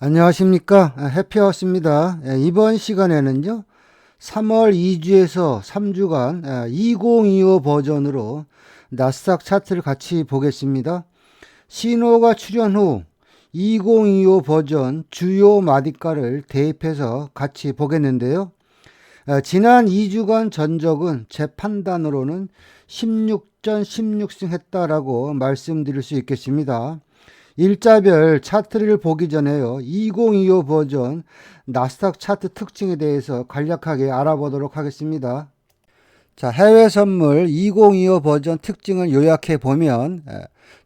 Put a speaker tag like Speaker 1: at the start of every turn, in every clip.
Speaker 1: 안녕하십니까. 해피하우스입니다. 이번 시간에는요, 3월 2주에서 3주간 2025 버전으로 나스닥 차트를 같이 보겠습니다. 신호가 출현 후 2025 버전 주요 마디가를 대입해서 같이 보겠는데요. 지난 2주간 전적은 제 판단으로는 16전 16승 했다라고 말씀드릴 수 있겠습니다. 일자별 차트를 보기 전에요, 2025 버전 나스닥 차트 특징에 대해서 간략하게 알아보도록 하겠습니다. 자, 해외 선물 2025 버전 특징을 요약해 보면,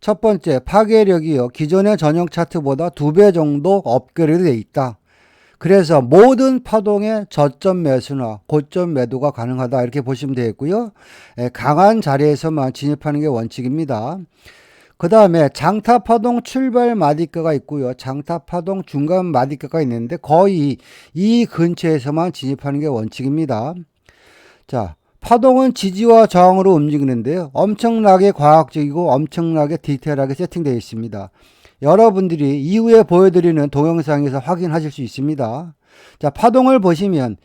Speaker 1: 첫 번째, 파괴력이요, 기존의 전용 차트보다 2배 정도 업그레이드 되어 있다. 그래서 모든 파동의 저점 매수나 고점 매도가 가능하다, 이렇게 보시면 되겠고요. 강한 자리에서만 진입하는 게 원칙입니다. 그 다음에 장타 파동 출발 마디가가 있고요, 장타 파동 중간 마디가가 있는데 거의 이 근처에서만 진입하는 게 원칙입니다. 자, 파동은 지지와 저항으로 움직이는데요, 엄청나게 과학적이고 엄청나게 디테일하게 세팅되어 있습니다. 여러분들이 이후에 보여드리는 동영상에서 확인하실 수 있습니다. 자, 파동을 보시면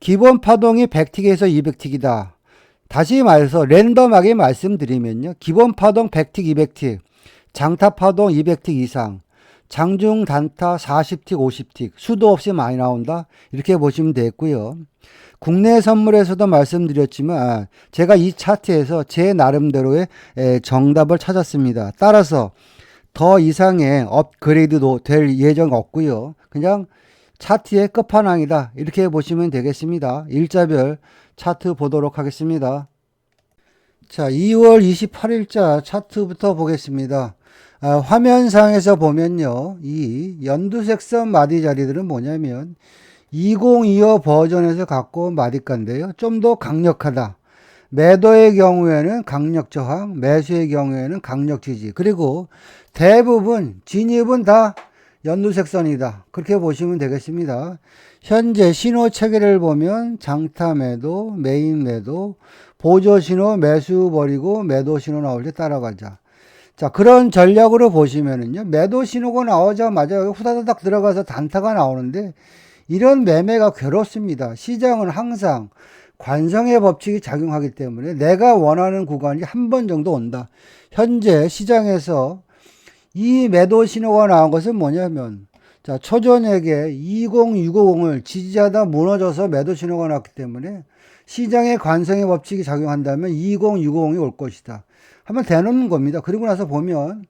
Speaker 1: 기본 파동이 100틱에서 200틱이다. 다시 말해서 랜덤하게 말씀드리면요, 기본 파동 100틱, 200틱, 장타 파동 200틱 이상, 장중 단타 40틱, 50틱, 수도 없이 많이 나온다, 이렇게 보시면 되겠고요. 국내 선물에서도 말씀드렸지만 제가 이 차트에서 제 나름대로의 정답을 찾았습니다. 따라서 더 이상의 업그레이드도 될 예정 없고요, 그냥 차트의 끝판왕이다, 이렇게 보시면 되겠습니다. 일자별 차트 보도록 하겠습니다. 자, 2월 28일자 차트부터 보겠습니다. 화면상에서 보면요, 이 연두색선 마디 자리들은 뭐냐면 2025 버전에서 갖고 온 마디가인데요, 좀 더 강력하다. 매도의 경우에는 강력 저항, 매수의 경우에는 강력 지지, 그리고 대부분 진입은 다 연두색선이다, 그렇게 보시면 되겠습니다. 현재 신호 체계를 보면 장타 매도, 메인 매도, 보조 신호 매수 버리고 매도 신호 나올 때 따라가자. 자, 그런 전략으로 보시면은요, 매도 신호가 나오자마자 후다다닥 들어가서 단타가 나오는데 이런 매매가 괴롭습니다. 시장은 항상 관성의 법칙이 작용하기 때문에 내가 원하는 구간이 한 번 정도 온다. 현재 시장에서 이 매도 신호가 나온 것은 뭐냐면, 자, 초저녁에 20650을 지지하다 무너져서 매도 신호가 나왔기 때문에 시장의 관성의 법칙이 작용한다면 20650이 올 것이다, 한번 대놓는 겁니다. 그리고 나서 보면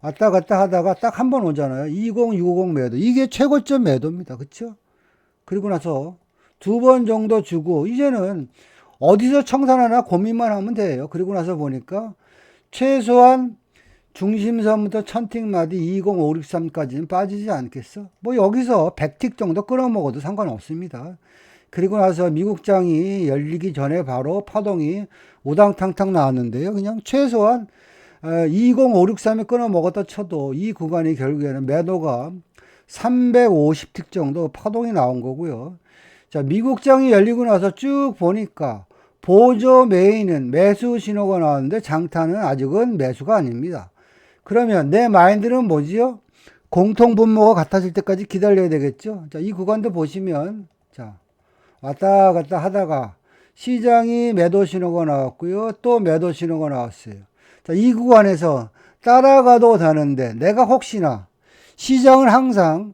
Speaker 1: 왔다 갔다 하다가 딱 한 번 오잖아요. 20650 매도, 이게 최고점 매도입니다. 그렇죠? 그리고 나서 두 번 정도 주고 이제는 어디서 청산하나 고민만 하면 돼요. 그리고 나서 보니까 최소한 중심선부터 1000틱마디 20563까지는 빠지지 않겠어? 뭐 여기서 100틱 정도 끌어먹어도 상관없습니다. 그리고 나서 미국장이 열리기 전에 바로 파동이 우당탕탕 나왔는데요, 그냥 최소한 20563에 끌어먹었다 쳐도 이 구간이 결국에는 매도가 350틱 정도 파동이 나온 거고요. 자, 미국장이 열리고 나서 쭉 보니까 보조 메인은 매수 신호가 나왔는데 장타는 아직은 매수가 아닙니다. 그러면 내 마인드는 뭐지요? 공통 분모가 같아질 때까지 기다려야 되겠죠. 자, 이 구간도 보시면, 자, 왔다 갔다 하다가 시장이 매도 신호가 나왔고요, 또 매도 신호가 나왔어요. 자, 이 구간에서 따라가도 되는데 내가 혹시나, 시장은 항상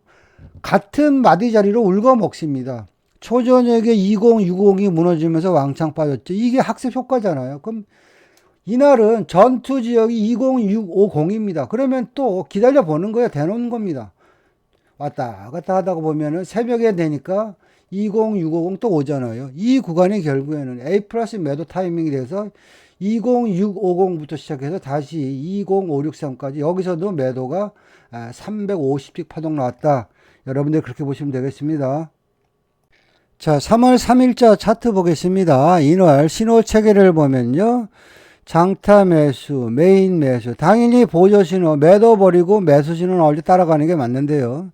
Speaker 1: 같은 마디 자리로 울고 먹습니다. 초저녁에 2060이 무너지면서 왕창 빠졌죠. 이게 학습 효과잖아요. 그럼 이날은 전투 지역이 20650입니다. 그러면 또 기다려 보는 거야, 대놓는 겁니다. 왔다 갔다 하다가 보면은 새벽에 되니까 20650 또 오잖아요. 이 구간이 결국에는 A 플러스 매도 타이밍이 돼서 20650부터 시작해서 다시 20563까지 여기서도 매도가 350씩 파동 나왔다. 여러분들 그렇게 보시면 되겠습니다. 자, 3월 3일자 차트 보겠습니다. 이날 신호 체계를 보면요, 장타 매수, 메인 매수, 당연히 보조 신호 매도 버리고 매수 신호 나올 때 따라가는 게 맞는데요,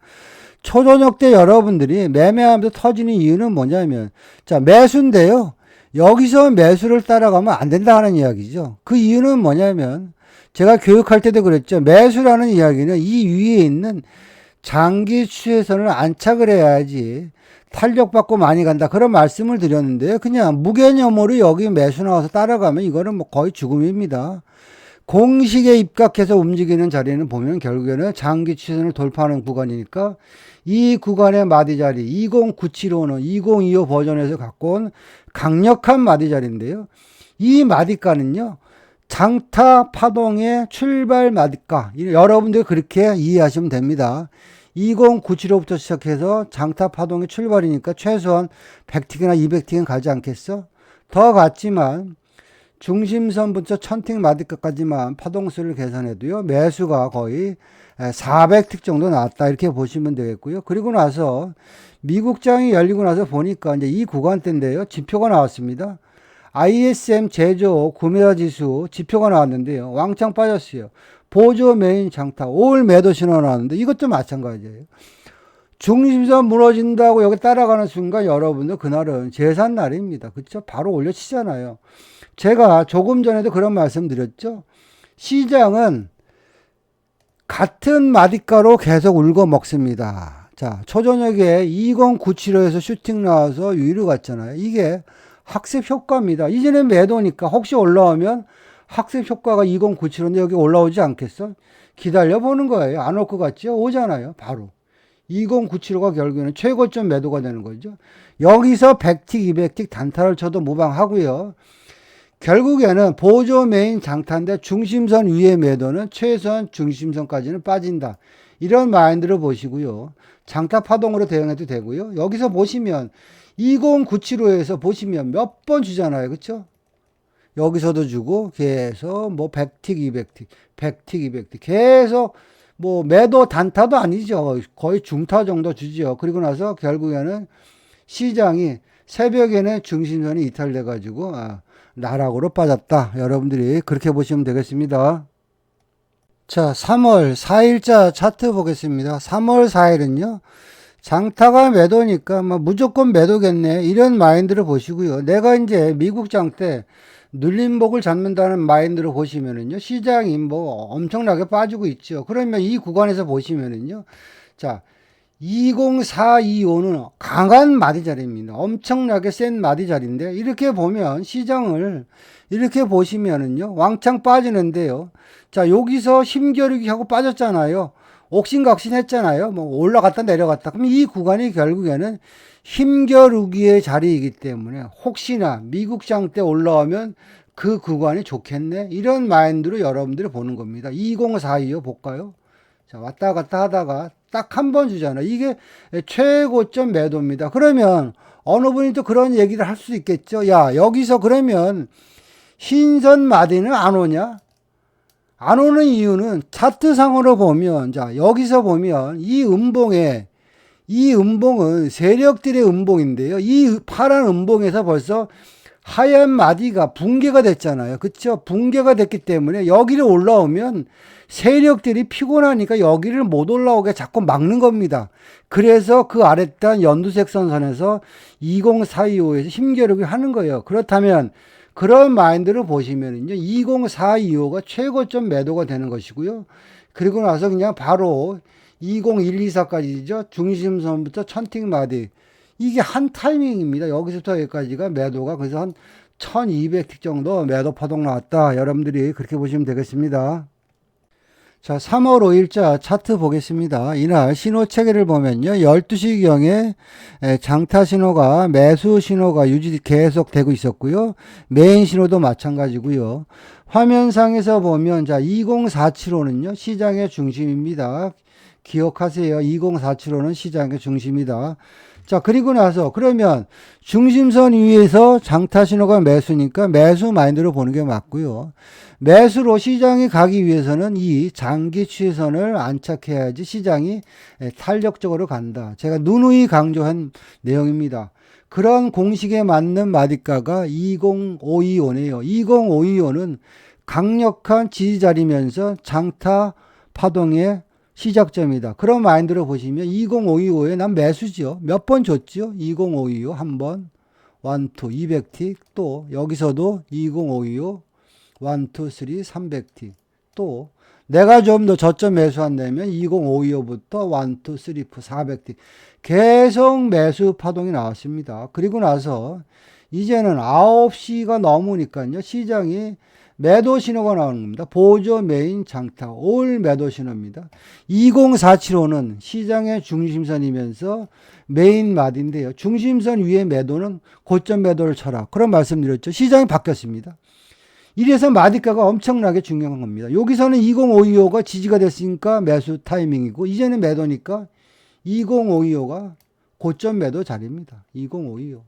Speaker 1: 초저녁 때 여러분들이 매매하면서 터지는 이유는 뭐냐면, 자, 매수인데요, 여기서 매수를 따라가면 안 된다 하는 이야기죠. 그 이유는 뭐냐면 제가 교육할 때도 그랬죠. 매수라는 이야기는 이 위에 있는 장기 추세선을 안착을 해야지 탄력받고 많이 간다. 그런 말씀을 드렸는데요. 그냥 무개념으로 여기 매수 나와서 따라가면 이거는 뭐 거의 죽음입니다. 공식에 입각해서 움직이는 자리는 보면 결국에는 장기 추세선을 돌파하는 구간이니까 이 구간의 마디 자리 20975는 2025 버전에서 갖고 온 강력한 마디 자리인데요. 이 마디가는요. 장타 파동의 출발 마디가. 여러분들 그렇게 이해하시면 됩니다. 20975부터 시작해서 장타 파동의 출발이니까 최소한 100틱이나 200틱은 가지 않겠어? 더 갔지만 중심선부터 1000틱 마디가까지만 파동수를 계산해도요. 매수가 거의 400틱 정도 나왔다. 이렇게 보시면 되겠고요. 그리고 나서 미국장이 열리고 나서 보니까 이제 이 구간대인데요. 지표가 나왔습니다. ISM 제조 구매자 지수 지표가 나왔는데요. 왕창 빠졌어요. 보조 메인 장타 올 매도 신호 나왔는데 이것도 마찬가지예요. 중심선 무너진다고 여기 따라가는 순간 여러분들 그날은 제산 날입니다. 그렇죠? 바로 올려치잖아요. 제가 조금 전에도 그런 말씀 드렸죠. 시장은 같은 마디가로 계속 울고 먹습니다. 자, 초저녁에 20975에서 슈팅 나와서 위로 갔잖아요. 이게 학습 효과입니다. 이전에 매도니까 혹시 올라오면 학습 효과가 2097인데 여기 올라오지 않겠어? 기다려 보는 거예요. 안 올 것 같죠? 오잖아요. 바로. 20975가 결국에는 최고점 매도가 되는 거죠. 여기서 100틱, 200틱 단타를 쳐도 무방하고요. 결국에는 보조 메인 장타인데 중심선 위의 매도는 최소한 중심선까지는 빠진다. 이런 마인드를 보시고요. 장타 파동으로 대응해도 되고요. 여기서 보시면 20975에서 보시면 몇 번 주잖아요. 그렇죠? 여기서도 주고 계속 뭐 100틱, 200틱, 100틱, 200틱 계속 뭐 매도 단타도 아니죠. 거의 중타 정도 주죠. 그리고 나서 결국에는 시장이 새벽에는 중심선이 이탈돼 가지고 나락으로 빠졌다. 여러분들이 그렇게 보시면 되겠습니다. 자, 3월 4일자 차트 보겠습니다. 3월 4일은요. 장타가 매도니까 뭐 무조건 매도겠네. 이런 마인드를 보시고요. 내가 이제 미국장 때 눌림목을 잡는다는 마인드로 보시면은요. 시장이 뭐 엄청나게 빠지고 있죠. 그러면 이 구간에서 보시면은요. 자, 20425는 강한 마디 자리입니다. 엄청나게 센 마디 자리인데 이렇게 보면 시장을 이렇게 보시면은요. 왕창 빠지는데요. 자, 여기서 힘겨루기 하고 빠졌잖아요. 옥신각신 했잖아요. 뭐 올라갔다 내려갔다. 그럼 이 구간이 결국에는 힘겨루기의 자리이기 때문에 혹시나 미국장 때 올라오면 그 구간이 좋겠네. 이런 마인드로 여러분들이 보는 겁니다. 20425 볼까요? 자, 왔다 갔다 하다가 딱 한 번 주잖아요. 이게 최고점 매도입니다. 그러면 어느 분이 또 그런 얘기를 할 수 있겠죠. 야, 여기서 그러면 흰선 마디는 안 오냐? 안 오는 이유는 차트상으로 보면, 자, 여기서 보면 이 음봉은 세력들의 음봉인데요. 이 파란 음봉에서 벌써 하얀 마디가 붕괴가 됐잖아요. 그쵸? 붕괴가 됐기 때문에 여기를 올라오면 세력들이 피곤하니까 여기를 못 올라오게 자꾸 막는 겁니다. 그래서 그 아랫단 연두색 선선에서 20425에서 힘겨루기 하는 거예요. 그렇다면 그런 마인드를 보시면은요, 20425가 최고점 매도가 되는 것이고요. 그리고 나서 그냥 바로 20124까지죠. 중심선부터 1000틱 마디. 이게 한 타이밍입니다. 여기서부터 여기까지가 매도가 그래서 한 1200틱 정도 매도 파동 나왔다. 여러분들이 그렇게 보시면 되겠습니다. 자, 3월 5일자 차트 보겠습니다. 이날 신호 체계를 보면요. 12시경에 장타 신호가 매수 신호가 계속 되고 있었고요. 메인 신호도 마찬가지고요. 화면상에서 보면 자, 20475는요. 시장의 중심입니다. 기억하세요. 20475는 시장의 중심이다. 자, 그리고 나서 그러면 중심선 위에서 장타 신호가 매수니까 매수 마인드로 보는 게 맞고요. 매수로 시장이 가기 위해서는 이 장기 추세선을 안착해야지 시장이 탄력적으로 간다. 제가 누누이 강조한 내용입니다. 그런 공식에 맞는 마디가가 20525네요. 20525는 강력한 지지자리면서 장타 파동의 시작점이다. 그런 마인드로 보시면 20525에 난 매수죠. 몇 번 줬죠. 20525 한 번, 1, 2, 200틱 또 여기서도 20525 1, 2, 3, 300틱 또 내가 좀 더 저점 매수한다면 20525부터 1, 2, 3, 4, 400티 계속 매수 파동이 나왔습니다. 그리고 나서 이제는 9시가 넘으니까요. 시장이 매도 신호가 나오는 겁니다. 보조 메인 장타 올 매도 신호입니다. 20475는 시장의 중심선이면서 메인 마디인데요. 중심선 위에 매도는 고점 매도를 쳐라. 그런 말씀드렸죠. 시장이 바뀌었습니다. 이래서 마디가가 엄청나게 중요한 겁니다. 여기서는 20525가 지지가 됐으니까 매수 타이밍이고 이제는 매도니까 20525가 고점 매도 자리입니다. 20525.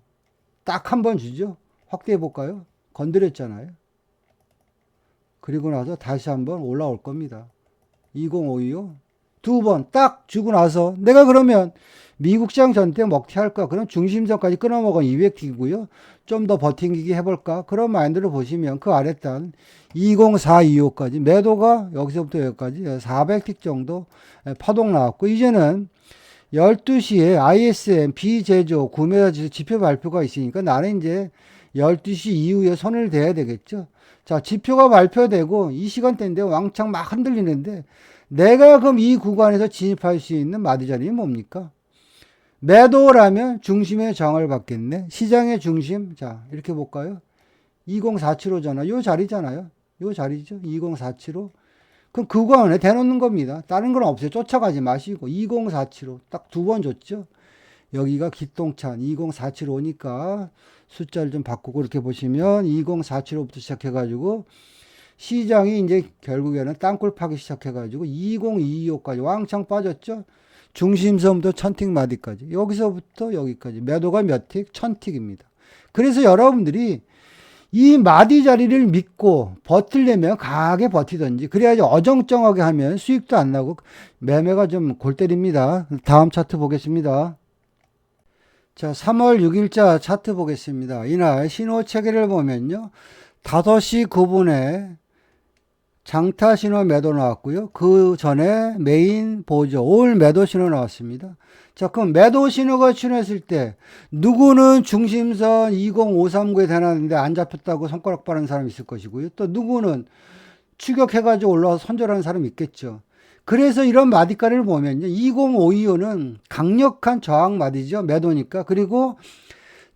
Speaker 1: 딱 한 번 주죠. 확대해 볼까요? 건드렸잖아요. 그리고 나서 다시 한번 올라올 겁니다. 20525. 두 번 딱 주고 나서 내가 그러면 미국 시장 전체 먹튀할까? 그럼 중심선까지 끊어먹은 200틱이고요. 좀 더 버팅기기 해볼까? 그런 마인드를 보시면 그 아랫단 20425까지 매도가 여기서부터 여기까지 400틱 정도 파동 나왔고 이제는 12시에 ISM 비제조 구매자 지수 지표 발표가 있으니까 나는 이제 12시 이후에 손을 대야 되겠죠. 자, 지표가 발표되고 이 시간대인데 왕창 막 흔들리는데 내가 그럼 이 구간에서 진입할 수 있는 마디 자리는 뭡니까? 매도라면 중심의 저항을 받겠네. 시장의 중심. 자, 이렇게 볼까요? 20475잖아. 요 자리잖아요. 요 자리죠. 20475. 그럼 그 구간에 대놓는 겁니다. 다른 건 없어요. 쫓아가지 마시고. 20475. 딱 두 번 줬죠. 여기가 기똥찬 20475니까 숫자를 좀 바꾸고 이렇게 보시면 20475부터 시작해가지고 시장이 이제 결국에는 땅굴 파기 시작해가지고 20225까지 왕창 빠졌죠. 중심선부터 1000틱 마디까지. 여기서부터 여기까지. 매도가 몇 틱? 1000틱입니다. 그래서 여러분들이 이 마디 자리를 믿고 버틸려면 강하게 버티든지 그래야지 어정쩡하게 하면 수익도 안 나고 매매가 좀 골 때립니다. 다음 차트 보겠습니다. 자, 3월 6일자 차트 보겠습니다. 이날 신호 체계를 보면요. 5시 9분에 장타 신호 매도 나왔고요. 그 전에 메인 보조 올 매도 신호 나왔습니다. 자, 그럼 매도 신호가 출현했을 때 누구는 중심선 20539에 대놨는데 안 잡혔다고 손가락 빠른 사람 있을 것이고요. 또 누구는 추격해가지고 올라와서 손절하는 사람 있겠죠. 그래서 이런 마디가를 보면요. 20525는 강력한 저항 마디죠. 매도니까. 그리고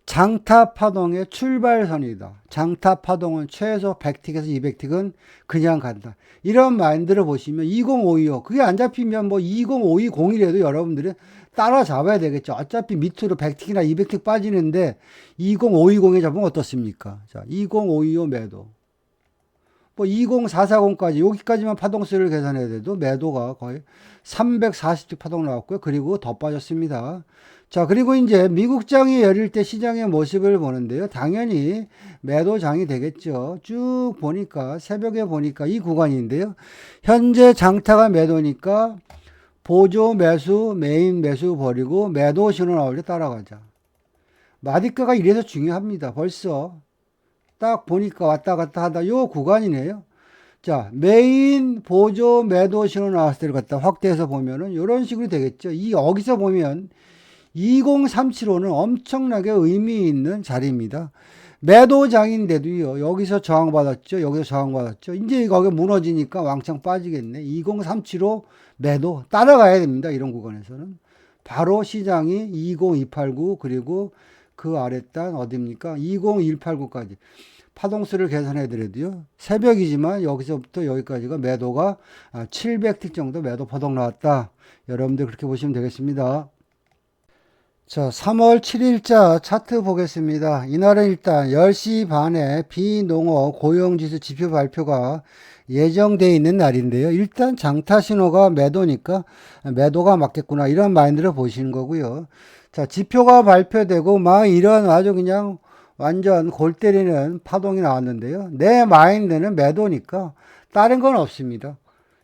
Speaker 1: 장타 파동의 출발선이다. 장타 파동은 최소 100틱에서 200틱은 그냥 간다. 이런 마인드를 보시면 20525 그게 안 잡히면 뭐 20520이라도 여러분들이 따라잡아야 되겠죠. 어차피 밑으로 100틱이나 200틱 빠지는데 20520에 잡으면 어떻습니까? 자, 20525 매도. 뭐 20440까지 여기까지만 파동수를 계산해야 돼도 매도가 거의 340틱 파동 나왔고요. 그리고 더 빠졌습니다. 자, 그리고 이제 미국장이 열릴 때 시장의 모습을 보는데요. 당연히 매도장이 되겠죠. 쭉 보니까 새벽에 보니까 이 구간인데요. 현재 장타가 매도니까 보조 매수, 메인 매수 버리고 매도 신호 나올 때 따라가자. 마디가가 이래서 중요합니다. 벌써 딱 보니까 왔다 갔다 하다 요 구간이네요. 자, 메인 보조 매도 신호 나왔을 때 갖다 확대해서 보면은 이런 식으로 되겠죠. 여기서 보면 20375는 엄청나게 의미 있는 자리입니다. 매도장인데도요. 여기서 저항받았죠. 여기서 저항받았죠. 이제 거기 무너지니까 왕창 빠지겠네. 20375 매도 따라가야 됩니다. 이런 구간에서는. 바로 시장이 20289 그리고 그 아랫단 어디입니까? 20189까지. 파동수를 계산해 드려도요. 새벽이지만 여기서부터 여기까지가 매도가 700틱 정도 매도 파동 나왔다. 여러분들 그렇게 보시면 되겠습니다. 자, 3월 7일자 차트 보겠습니다. 이날은 일단 10시 반에 비농업 고용지수 지표 발표가 예정되어 있는 날인데요. 일단 장타 신호가 매도니까 매도가 맞겠구나 이런 마인드를 보시는 거고요. 자, 지표가 발표되고 막 이런 아주 그냥 완전 골 때리는 파동이 나왔는데요. 내 마인드는 매도니까 다른 건 없습니다.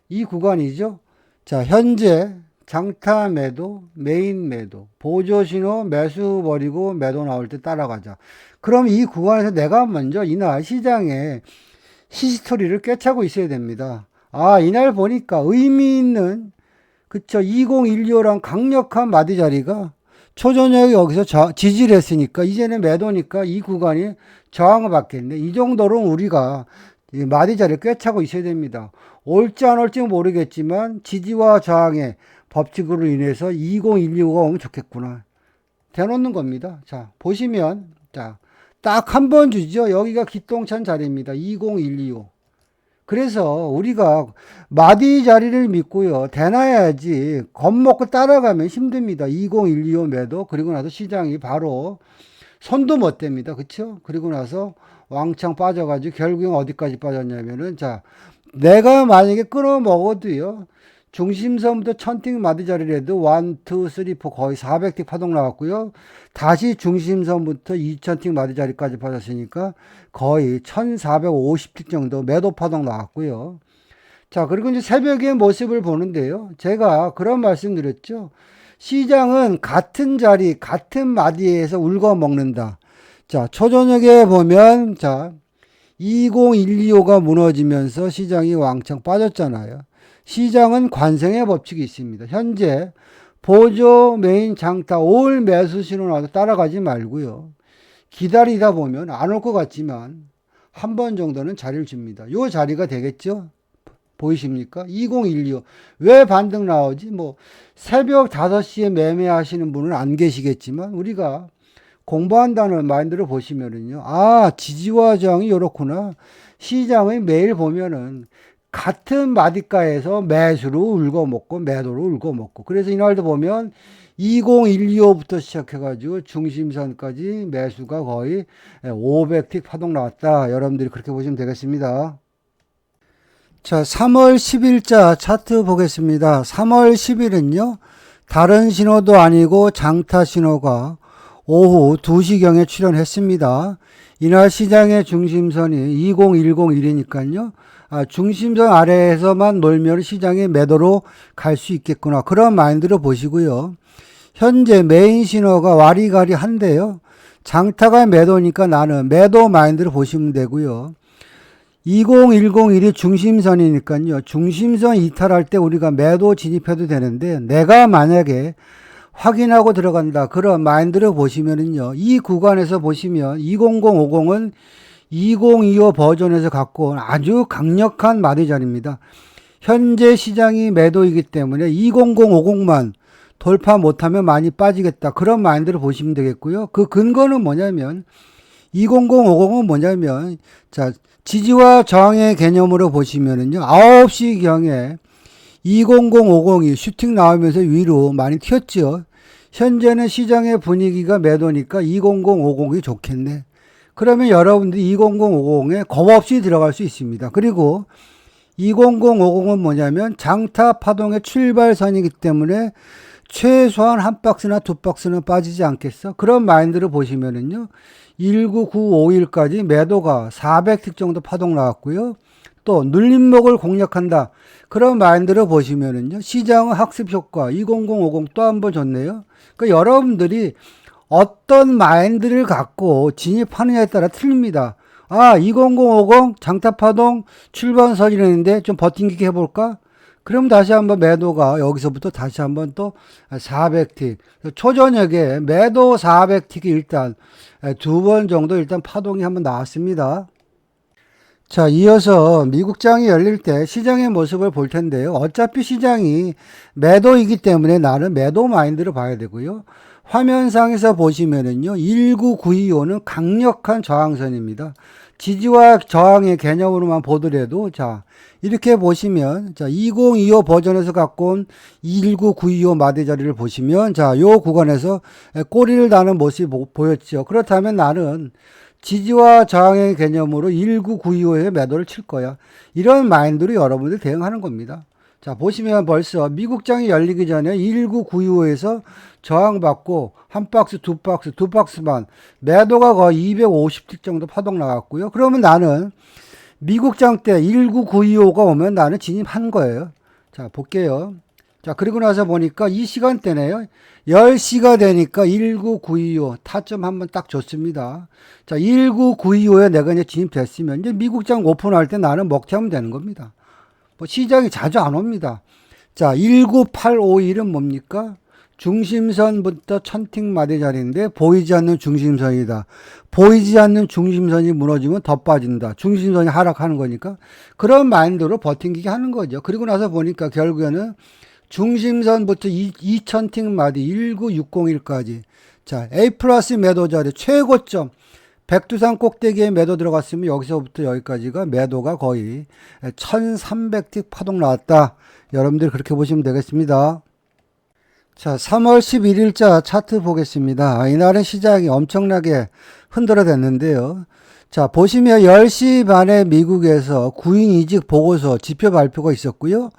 Speaker 1: 이 구간이죠. 자, 현재 장타 매도, 메인 매도, 보조 신호 매수 버리고 매도 나올 때 따라가자. 그럼 이 구간에서 내가 먼저 이날 시장에 히스토리를 꿰차고 있어야 됩니다. 아, 이날 보니까 의미 있는, 그쵸, 2012랑 강력한 마디 자리가 초저녁에 여기서 지지를 했으니까 이제는 매도니까 이 구간이 저항을 받겠네. 이 정도로 우리가 이 마디 자리를 꿰차고 있어야 됩니다. 올지 안 올지 모르겠지만 지지와 저항의 법칙으로 인해서 20125가 오면 좋겠구나. 대놓는 겁니다. 자, 보시면, 자, 딱 한 번 주죠. 여기가 기똥찬 자리입니다. 20125. 그래서 우리가 마디 자리를 믿고요. 대놔야지 겁먹고 따라가면 힘듭니다. 20125 매도. 그리고 나서 시장이 바로 손도 못 댑니다. 그쵸? 그리고 나서 왕창 빠져가지고 결국엔 어디까지 빠졌냐면은, 자, 내가 만약에 끊어 먹어도요. 중심선부터 1000틱 마디 자리라도 1, 2, 3, 4 거의 400틱 파동 나왔고요. 다시 중심선부터 2000틱 마디 자리까지 빠졌으니까 거의 1450틱 정도 매도 파동 나왔고요. 자, 그리고 이제 새벽의 모습을 보는데요. 제가 그런 말씀 드렸죠. 시장은 같은 자리, 같은 마디에서 울고 먹는다. 자, 초저녁에 보면, 자, 20125가 무너지면서 시장이 왕창 빠졌잖아요. 시장은 관성의 법칙이 있습니다. 현재 보조 메인 장타 올 매수 신호 나도 따라가지 말고요. 기다리다 보면 안 올 것 같지만 한 번 정도는 자리를 줍니다. 요 자리가 되겠죠? 보이십니까? 2012호. 왜 반등 나오지? 뭐 새벽 5시에 매매하시는 분은 안 계시겠지만 우리가 공부한다는 마인드로 보시면은요. 아, 지지와 저항이 이렇구나. 시장의 매일 보면은 같은 마디가에서 매수로 울고 먹고 매도로 울고 먹고. 그래서 이날도 보면 20125부터 시작해가지고 중심선까지 매수가 거의 500틱 파동 나왔다. 여러분들이 그렇게 보시면 되겠습니다. 자, 3월 10일자 차트 보겠습니다. 3월 10일은요, 다른 신호도 아니고 장타 신호가 오후 2시경에 출현했습니다. 이날 시장의 중심선이 20101이니까요. 중심선 아래에서만 놀면 시장의 매도로 갈 수 있겠구나. 그런 마인드로 보시고요. 현재 메인 신호가 와리가리 한데요. 장타가 매도니까 나는 매도 마인드로 보시면 되고요. 20101이 중심선이니까요. 중심선 이탈할 때 우리가 매도 진입해도 되는데 내가 만약에 확인하고 들어간다. 그런 마인드로 보시면은요. 이 구간에서 보시면 20050은 2025 버전에서 갖고 온 아주 강력한 마디자리입니다. 현재 시장이 매도이기 때문에 20050만 돌파 못하면 많이 빠지겠다. 그런 마인드로 보시면 되겠고요. 그 근거는 뭐냐면 20050은 뭐냐면 자, 지지와 저항의 개념으로 보시면은요. 9시경에 20050이 슈팅 나오면서 위로 많이 튀었죠. 현재는 시장의 분위기가 매도니까 20050이 좋겠네. 그러면 여러분들이 20050에 겁 없이 들어갈 수 있습니다. 그리고 20050은 뭐냐면 장타 파동의 출발선이기 때문에 최소한 한 박스나 두 박스는 빠지지 않겠어? 그런 마인드로 보시면은요. 19951까지 매도가 400틱 정도 파동 나왔고요. 또 눌림목을 공략한다. 그런 마인드로 보시면은요. 시장의 학습 효과 20050 또 한 번 줬네요. 그러니까 여러분들이 어떤 마인드를 갖고 진입하느냐에 따라 틀립니다. 아, 20050 장타파동 출발선이라는데 좀 버팅기게 해볼까? 그럼 다시 한번 매도가 여기서부터 다시 한번 또 400틱. 초저녁에 매도 400틱이 일단 두 번 정도 일단 파동이 한번 나왔습니다. 자, 이어서 미국장이 열릴 때 시장의 모습을 볼 텐데요. 어차피 시장이 매도이기 때문에 나는 매도 마인드로 봐야 되고요. 화면상에서 보시면은요, 19925는 강력한 저항선입니다. 지지와 저항의 개념으로만 보더라도, 자, 이렇게 보시면, 자, 2025 버전에서 갖고 온 19925 마디 자리를 보시면, 자, 요 구간에서 꼬리를 다는 모습이 보였죠. 그렇다면 나는 지지와 저항의 개념으로 19925에 매도를 칠 거야. 이런 마인드로 여러분들 대응하는 겁니다. 자, 보시면 벌써 미국장이 열리기 전에 19925에서 저항받고 한 박스, 두 박스만 매도가 거의 250틱 정도 파동 나왔고요. 그러면 나는 미국장 때 19925가 오면 나는 진입한 거예요. 자, 볼게요. 자, 그리고 나서 보니까 이 시간대네요. 10시가 되니까 19925 타점 한번 딱 줬습니다. 자, 19925에 내가 이제 진입됐으면 이제 미국장 오픈할 때 나는 먹튀하면 되는 겁니다. 뭐 시장이 자주 안 옵니다. 자, 19851은 뭡니까? 중심선부터 천틱마디 자리인데 보이지 않는 중심선이다. 보이지 않는 중심선이 무너지면 더 빠진다. 중심선이 하락하는 거니까 그런 마인드로 버팅기게 하는 거죠. 그리고 나서 보니까 결국에는 중심선부터 2000틱마디 19601까지 자 A 플러스 매도 자리 최고점 백두산 꼭대기에 매도 들어갔으면 여기서부터 여기까지가 매도가 거의 1300틱 파동 나왔다. 여러분들 그렇게 보시면 되겠습니다. 자, 3월 11일자 차트 보겠습니다. 이날은 시장이 엄청나게 흔들어댔는데요. 자, 보시면 10시 반에 미국에서 구인 이직 보고서 지표 발표가 있었고요.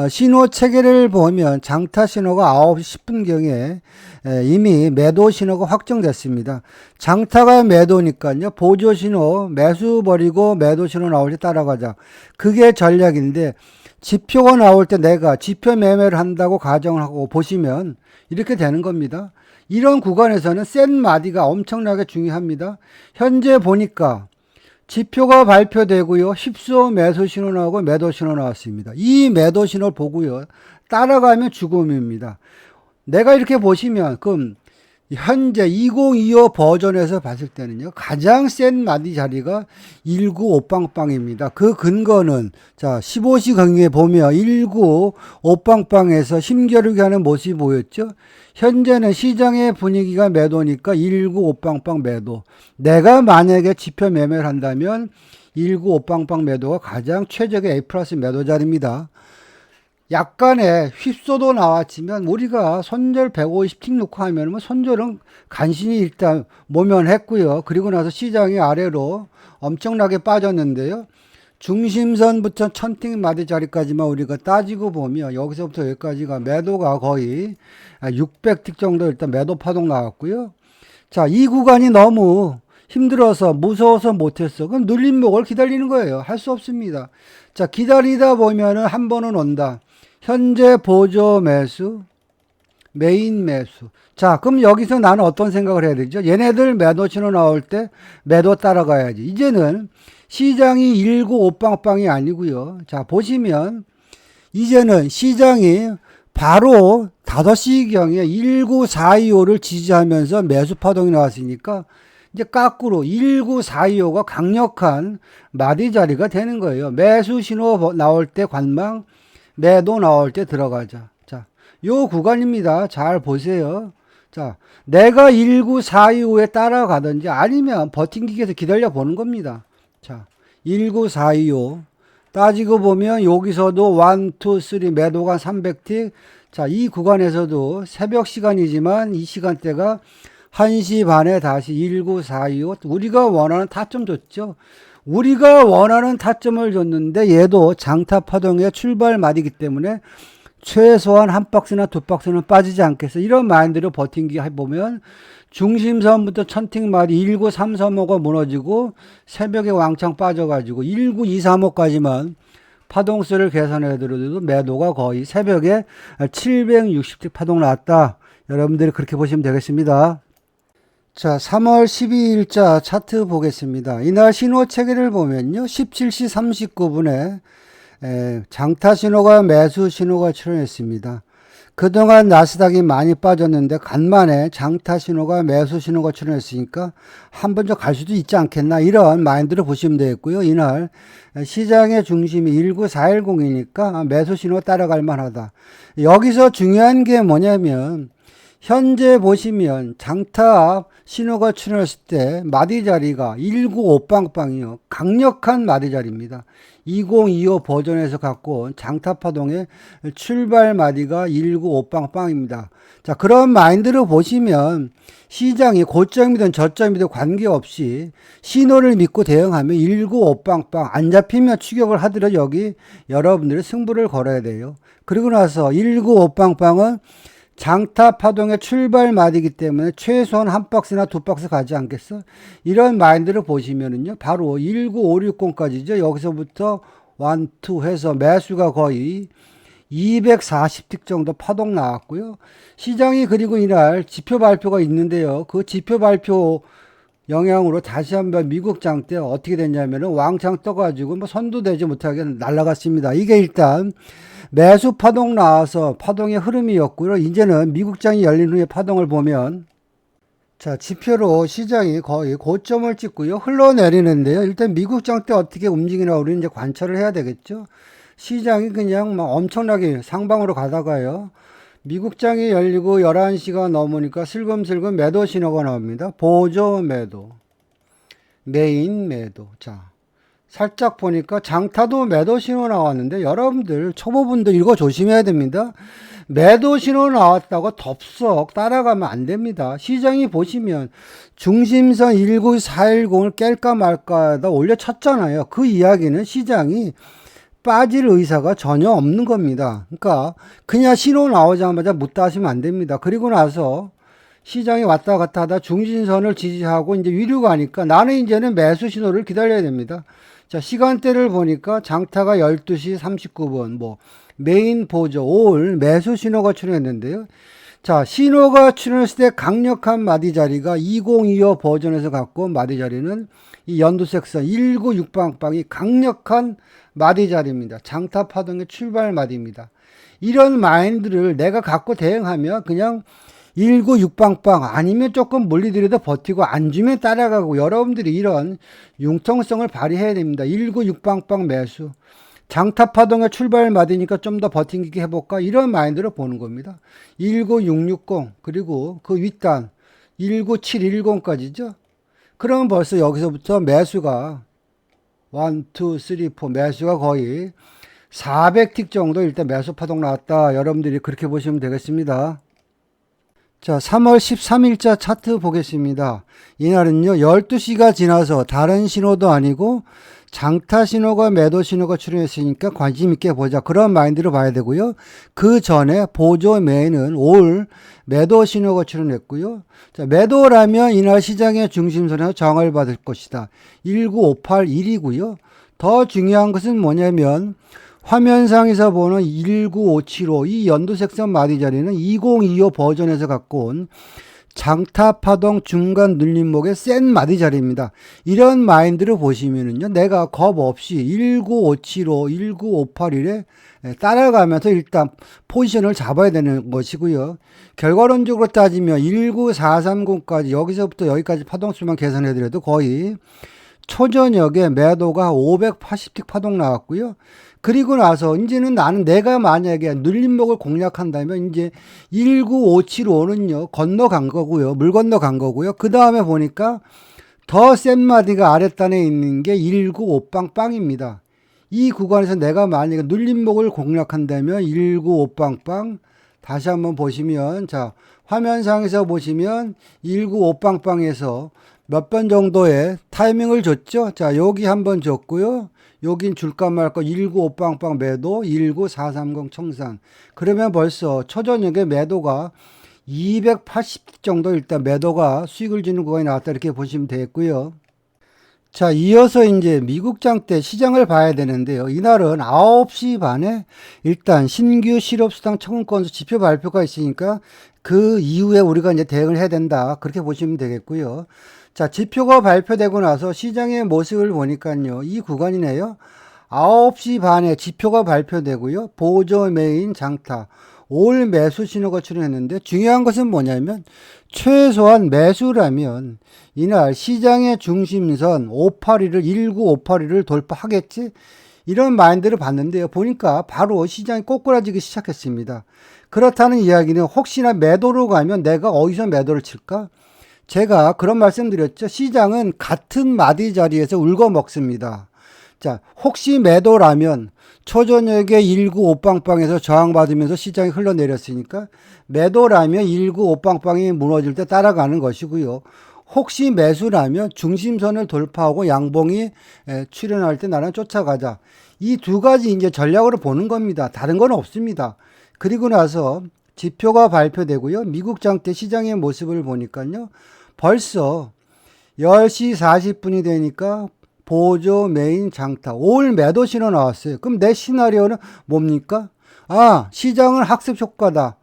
Speaker 1: 신호 체계를 보면 장타 신호가 9시 10분경에 이미 매도 신호가 확정됐습니다. 장타가 매도니까요. 보조 신호 매수 버리고 매도 신호 나올 때 따라가자. 그게 전략인데 지표가 나올 때 내가 지표 매매를 한다고 가정을 하고 보시면 이렇게 되는 겁니다. 이런 구간에서는 센 마디가 엄청나게 중요합니다. 현재 보니까 지표가 발표되고요. 휩소 매수 신호 나오고 매도 신호 나왔습니다. 이 매도 신호를 보고요. 따라가면 죽음입니다. 내가 이렇게 보시면 그럼 현재 2025 버전에서 봤을 때는요. 가장 센 마디 자리가 195빵빵입니다. 그 근거는 자 15시 경에 보면 195빵빵에서 힘겨루기 하는 모습이 보였죠. 현재는 시장의 분위기가 매도니까 195빵빵 매도. 내가 만약에 지표 매매를 한다면 195빵빵 매도가 가장 최적의 A 플러스 매도 자리입니다. 약간의 휩소도 나왔지만 우리가 손절 150틱 놓고 하면 손절은 간신히 일단 모면했고요. 그리고 나서 시장이 아래로 엄청나게 빠졌는데요. 중심선부터 1000틱 마디 자리까지만 우리가 따지고 보면 여기서부터 여기까지가 매도가 거의 600틱 정도 일단 매도 파동 나왔고요. 자, 이 구간이 너무 힘들어서 무서워서 못했어. 그럼 눌림목을 기다리는 거예요. 할 수 없습니다. 자, 기다리다 보면은 한 번은 온다. 현재 보조 매수, 메인 매수. 자, 그럼 여기서 나는 어떤 생각을 해야 되죠? 얘네들 매도 신호 나올 때 매도 따라가야지. 이제는 시장이 195빵빵이 아니고요. 자, 보시면 이제는 시장이 바로 5시경에 19425를 지지하면서 매수 파동이 나왔으니까 이제 거꾸로 19425가 강력한 마디 자리가 되는 거예요. 매수 신호 나올 때 관망, 매도 나올 때 들어가자. 자, 요 구간입니다. 잘 보세요. 자, 내가 19425에 따라가든지 아니면 버팅기에서 기다려 보는 겁니다. 자, 19425 따지고 보면 여기서도 1, 2, 3 매도가 300틱. 자, 이 구간에서도 새벽 시간이지만 이 시간대가 1시 반에 다시 19425 우리가 원하는 타점 줬죠. 우리가 원하는 타점을 줬는데 얘도 장타 파동의 출발 마디이기 때문에 최소한 한 박스나 두 박스는 빠지지 않겠어. 이런 마인드로 버팅기 해보면 중심선부터 1000틱 마디 19335가 무너지고 새벽에 왕창 빠져가지고 19235까지만 파동수를 계산해더라도 매도가 거의 새벽에 760틱 파동 나왔다. 여러분들이 그렇게 보시면 되겠습니다. 자, 3월 12일자 차트 보겠습니다. 이날 신호 체계를 보면요. 17시 39분에 장타 신호가 매수 신호가 출현했습니다. 그동안 나스닥이 많이 빠졌는데 간만에 장타 신호가 매수 신호가 출현했으니까 한 번 더 갈 수도 있지 않겠나 이런 마인드로 보시면 되겠고요. 이날 시장의 중심이 19410이니까 매수 신호 따라갈 만하다. 여기서 중요한 게 뭐냐면 현재 보시면 장타 신호가 출현했을 때 마디 자리가 195빵빵이요. 강력한 마디 자리입니다. 2025 버전에서 갖고 온 장타 파동의 출발 마디가 195빵빵입니다. 자, 그런 마인드로 보시면 시장이 고점이든 저점이든 관계없이 신호를 믿고 대응하면 195빵빵 안 잡히면 추격을 하더라도 여기 여러분들이 승부를 걸어야 돼요. 그리고 나서 195빵빵은 장타 파동의 출발 마디이기 때문에 최소한 한 박스나 두 박스 가지 않겠어? 이런 마인드를 보시면은요, 바로 19560까지죠. 여기서부터 1, 2 해서 매수가 거의 240틱 정도 파동 나왔고요. 시장이 그리고 이날 지표 발표가 있는데요. 그 지표 발표 영향으로 다시 한번 미국 장대 어떻게 됐냐면은 왕창 떠가지고 뭐 선도 되지 못하게 날아갔습니다. 이게 일단 매수 파동 나와서 파동의 흐름이었고요. 이제는 미국 장이 열린 후에 파동을 보면 자, 지표로 시장이 거의 고점을 찍고요. 흘러내리는데요. 일단 미국 장대 어떻게 움직이나 우리는 이제 관찰을 해야 되겠죠. 시장이 그냥 막 엄청나게 상방으로 가다가요. 미국장이 열리고 11시가 넘으니까 슬금슬금 매도 신호가 나옵니다. 보조 매도, 메인 매도. 자, 살짝 보니까 장타도 매도 신호 나왔는데 여러분들 초보분들 이거 조심해야 됩니다. 매도 신호 나왔다고 덥석 따라가면 안 됩니다. 시장이 보시면 중심선 19410을 깰까 말까 하다 올려쳤잖아요. 그 이야기는 시장이 빠질 의사가 전혀 없는 겁니다. 그러니까 그냥 신호 나오자마자 묻다 하시면 안 됩니다. 그리고 나서 시장이 왔다 갔다 하다 중심선을 지지하고 이제 위로 가니까 나는 이제는 매수 신호를 기다려야 됩니다. 자, 시간대를 보니까 장타가 12시 39분, 뭐, 메인 보조, 올 매수 신호가 출현했는데요. 자, 신호가 출현했을 때 강력한 마디 자리가 2025 버전에서 갖고 온 마디 자리는 이 연두색선 196방방이 강력한 마디 자리입니다. 장타 파동의 출발 마디입니다. 이런 마인드를 내가 갖고 대응하면 그냥 196빵빵 아니면 조금 물리더라도 버티고 안 주면 따라가고 여러분들이 이런 융통성을 발휘해야 됩니다. 196빵빵 매수. 장타 파동의 출발 마디니까 좀 더 버티기 해볼까? 이런 마인드로 보는 겁니다. 19660 그리고 그 윗단 19710까지죠. 그러면 벌써 여기서부터 매수가 1, 2, 3, 4 매수가 거의 400틱 정도 일단 매수 파동 나왔다. 여러분들이 그렇게 보시면 되겠습니다. 자, 3월 13일자 차트 보겠습니다. 이날은요, 12시가 지나서 다른 신호도 아니고 장타 신호가 매도 신호가 출현했으니까 관심 있게 보자. 그런 마인드로 봐야 되고요. 그 전에 보조 메인은 올 매도 신호가 출현했고요. 자, 매도라면 이날 시장의 중심선에서 저항을 받을 것이다. 19581이고요. 더 중요한 것은 뭐냐면 화면상에서 보는 19575 이 연두색선 마디 자리는 2025 버전에서 갖고 온 장타 파동 중간 눌림목의 센 마디 자리입니다. 이런 마인드를 보시면은요, 내가 겁 없이 19575, 19581에 따라가면서 일단 포지션을 잡아야 되는 것이고요. 결과론적으로 따지면 19430까지 여기서부터 여기까지 파동수만 계산해드려도 거의 초저녁에 매도가 580틱 파동 나왔고요. 그리고 나서 이제는 나는 내가 만약에 눌림목을 공략한다면 이제 19575는요 건너간 거고요. 물 건너간 거고요. 그 다음에 보니까 더 센 마디가 아랫단에 있는 게 195빵빵입니다. 이 구간에서 내가 만약에 눌림목을 공략한다면 195빵빵 다시 한번 보시면 자 화면상에서 보시면 195빵빵에서 몇 번 정도의 타이밍을 줬죠. 자 여기 한번 줬고요. 여긴 줄까 말까 195빵빵 매도 19430 청산. 그러면 벌써 초저녁에 매도가 280 정도 일단 매도가 수익을 주는 구간이 나왔다 이렇게 보시면 되겠고요. 자 이어서 이제 미국장 때 시장을 봐야 되는데요. 이날은 9시 반에 일단 신규 실업수당 청구 건수 지표 발표가 있으니까 그 이후에 우리가 이제 대응을 해야 된다 그렇게 보시면 되겠고요. 자, 지표가 발표되고 나서 시장의 모습을 보니까요. 이 구간이네요. 9시 반에 지표가 발표되고요. 보조 메인 장타. 올 매수 신호가 출현했는데 중요한 것은 뭐냐면 최소한 매수라면 이날 시장의 중심선 581을 19581을 돌파하겠지? 이런 마인드를 봤는데요. 보니까 바로 시장이 꼬꾸라지기 시작했습니다. 그렇다는 이야기는 혹시나 매도로 가면 내가 어디서 매도를 칠까? 제가 그런 말씀 드렸죠. 시장은 같은 마디 자리에서 울고 먹습니다. 자, 혹시 매도라면 초저녁에 195빵빵에서 저항받으면서 시장이 흘러내렸으니까 매도라면 195빵빵이 무너질 때 따라가는 것이고요. 혹시 매수라면 중심선을 돌파하고 양봉이 출현할 때 나는 쫓아가자. 이 두 가지 이제 전략으로 보는 겁니다. 다른 건 없습니다. 그리고 나서 지표가 발표되고요. 미국 장대 시장의 모습을 보니까요. 벌써 10시 40분이 되니까 보조 메인 장타 올 매도 신호 나왔어요. 그럼 내 시나리오는 뭡니까? 아, 시장은 학습 효과다.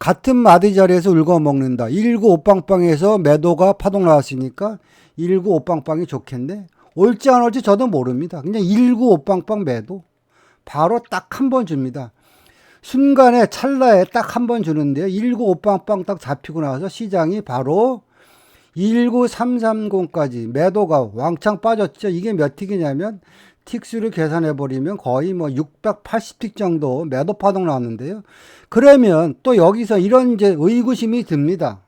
Speaker 1: 같은 마디 자리에서 울고 먹는다. 195빵빵에서 매도가 파동 나왔으니까 195빵빵이 좋겠네. 올지 안 올지 저도 모릅니다. 그냥 195빵빵 매도. 바로 딱 한 번 줍니다. 순간에 찰나에 딱 한 번 주는데요. 195빵빵 딱 잡히고 나서 시장이 바로 19330까지 매도가 왕창 빠졌죠. 이게 몇 틱이냐면 틱수를 계산해 버리면 거의 뭐 680틱 정도 매도 파동 나왔는데요. 그러면 또 여기서 이런 이제 의구심이 듭니다.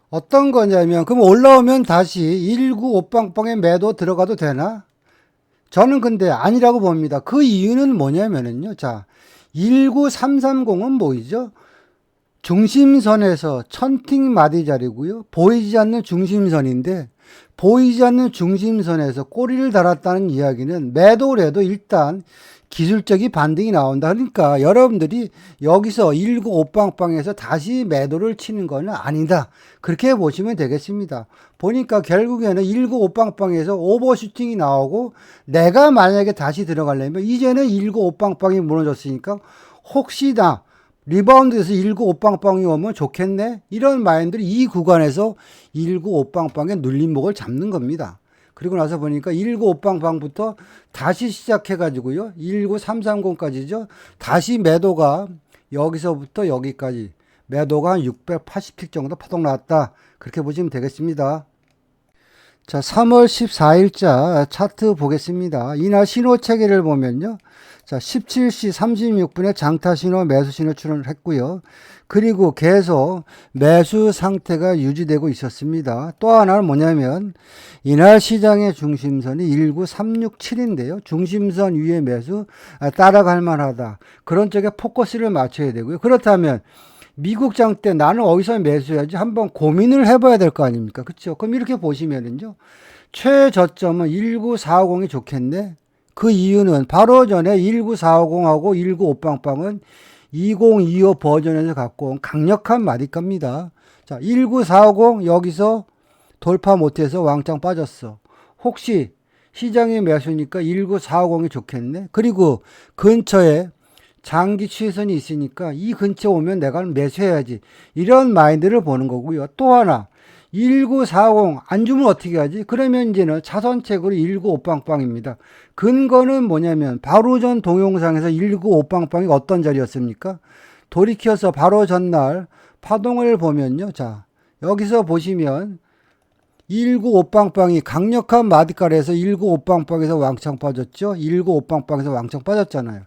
Speaker 1: 어떤 거냐면 그럼 올라오면 다시 195빵빵에 매도 들어가도 되나? 저는 근데 아니라고 봅니다. 그 이유는 뭐냐면은요. 자, 19330은 뭐이죠? 중심선에서 천틱 마디 자리고요. 보이지 않는 중심선인데 보이지 않는 중심선에서 꼬리를 달았다는 이야기는 매도래도 일단 기술적인 반등이 나온다. 그러니까 여러분들이 여기서 195빵빵에서 다시 매도를 치는 건 아니다. 그렇게 보시면 되겠습니다. 보니까 결국에는 195빵빵에서 오버슈팅이 나오고 내가 만약에 다시 들어가려면 이제는 195빵빵이 무너졌으니까 혹시나 리바운드에서 195빵빵이 오면 좋겠네. 이런 마인드로 이 구간에서 195빵빵의 눌림목을 잡는 겁니다. 그리고 나서 보니까 195빵빵부터 다시 시작해가지고요. 19330까지죠. 다시 매도가 여기서부터 여기까지 매도가 한 680픽 정도 파동 나왔다. 그렇게 보시면 되겠습니다. 자, 3월 14일자 차트 보겠습니다. 이날 신호 체계를 보면요. 자, 17시 36분에 장타 신호, 매수 신호 출현했고요. 그리고 계속 매수 상태가 유지되고 있었습니다. 또 하나는 뭐냐면 이날 시장의 중심선이 19367인데요. 중심선 위에 매수 따라갈 만하다. 그런 쪽에 포커스를 맞춰야 되고요. 그렇다면 미국장 때 나는 어디서 매수해야지 한번 고민을 해봐야 될 거 아닙니까? 그렇죠? 그럼 이렇게 보시면은요. 최저점은 19450이 좋겠네. 그 이유는 바로 전에 19450하고 195빵빵은 2025 버전에서 갖고 온 강력한 마디값입니다. 자, 19450 여기서 돌파 못해서 왕창 빠졌어. 혹시 시장의 매수니까 19450이 좋겠네. 그리고 근처에 장기 추세선이 있으니까 이 근처에 오면 내가 매수해야지. 이런 마인드를 보는 거고요. 또 하나 1940 안 주면 어떻게 하지? 그러면 이제는 차선책으로 195빵빵입니다. 근거는 뭐냐면 바로 전 동영상에서 195빵빵이 어떤 자리였습니까? 돌이켜서 바로 전날 파동을 보면요. 자, 여기서 보시면 195빵빵이 강력한 마디깔에서 195빵빵에서 왕창 빠졌죠. 195빵빵에서 왕창 빠졌잖아요.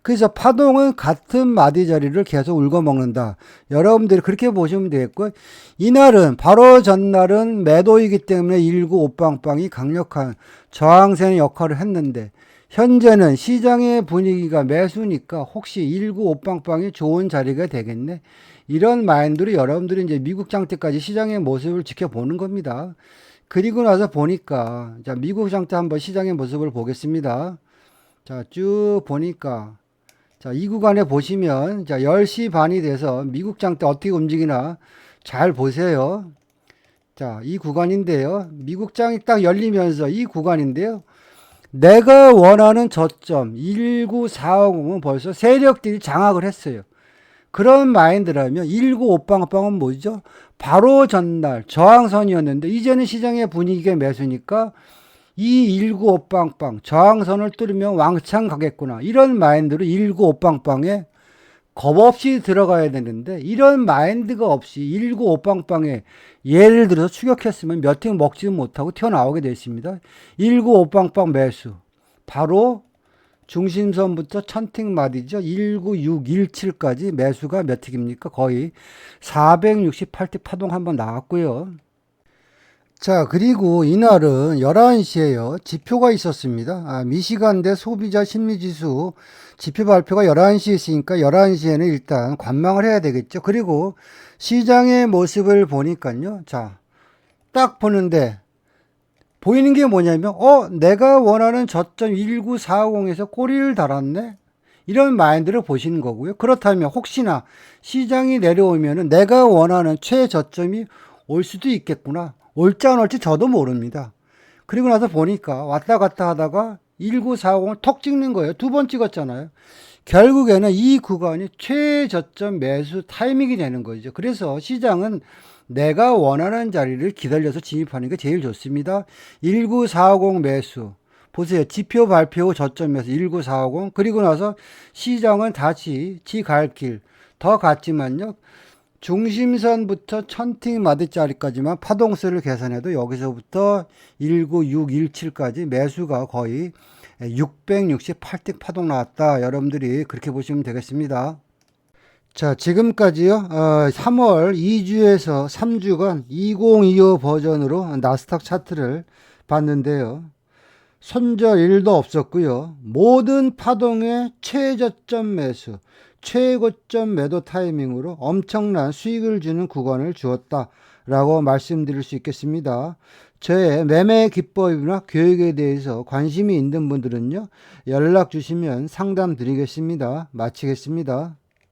Speaker 1: 그래서 파동은 같은 마디 자리를 계속 울거먹는다. 여러분들이 그렇게 보시면 되겠고, 이날은 바로 전날은 매도이기 때문에 195빵빵이 강력한 저항線역할을 했는데 현재는 시장의 분위기가 매수니까 혹시 195빵빵이 좋은 자리가 되겠네. 이런 마인드로 여러분들이 이제 미국장 때까지 시장의 모습을 지켜보는 겁니다. 그리고 나서 보니까 자, 미국장 때 한번 시장의 모습을 보겠습니다. 자, 쭉 보니까 자, 이 구간에 보시면 자, 10시 반이 돼서 미국장 때 어떻게 움직이나 잘 보세요. 자, 이 구간인데요. 미국장이 딱 열리면서 이 구간인데요. 내가 원하는 저점 19450은 벌써 세력들이 장악을 했어요. 그런 마인드라면 195빵빵은 뭐죠? 바로 전날 저항선이었는데 이제는 시장의 분위기가 매수니까 이 195빵빵 저항선을 뚫으면 왕창 가겠구나. 이런 마인드로 195빵빵에 겁없이 들어가야 되는데 이런 마인드가 없이 195빵빵에 예를 들어서 추격했으면 몇 팅 먹지 못하고 튀어나오게 됐습니다. 195빵빵 매수. 바로 중심선부터 천틱 마디죠. 19617까지 매수가 몇 틱입니까? 거의 468틱 파동 한번 나왔고요. 자, 그리고 이날은 11시에요. 지표가 있었습니다. 미시간대 소비자 심리지수 지표 발표가 11시에 있으니까 11시에는 일단 관망을 해야 되겠죠. 그리고 시장의 모습을 보니까요. 자, 딱 보는데 보이는 게 뭐냐면 내가 원하는 저점 19450에서 꼬리를 달았네. 이런 마인드를 보시는 거고요. 그렇다면 혹시나 시장이 내려오면은 내가 원하는 최저점이 올 수도 있겠구나. 올지 안 올지 저도 모릅니다. 그리고 나서 보니까 왔다 갔다 하다가 1940을 톡 찍는 거예요. 두 번 찍었잖아요. 결국에는 이 구간이 최저점 매수 타이밍이 되는 거죠. 그래서 시장은 내가 원하는 자리를 기다려서 진입하는 게 제일 좋습니다. 19450 매수. 보세요. 지표 발표 후 저점에서 19450. 그리고 나서 시장은 다시 지 갈 길 더 갔지만요. 중심선부터 천팅 마디짜리까지만 파동수를 계산해도 여기서부터 19617까지 매수가 거의 668틱 파동 나왔다. 여러분들이 그렇게 보시면 되겠습니다. 자, 지금까지요. 3월 2주에서 3주간 2025 버전으로 나스닥 차트를 봤는데요. 손절 1도 없었고요. 모든 파동의 최저점 매수, 최고점 매도 타이밍으로 엄청난 수익을 주는 구간을 주었다라고 말씀드릴 수 있겠습니다. 저의 매매 기법이나 교육에 대해서 관심이 있는 분들은요, 연락 주시면 상담 드리겠습니다. 마치겠습니다.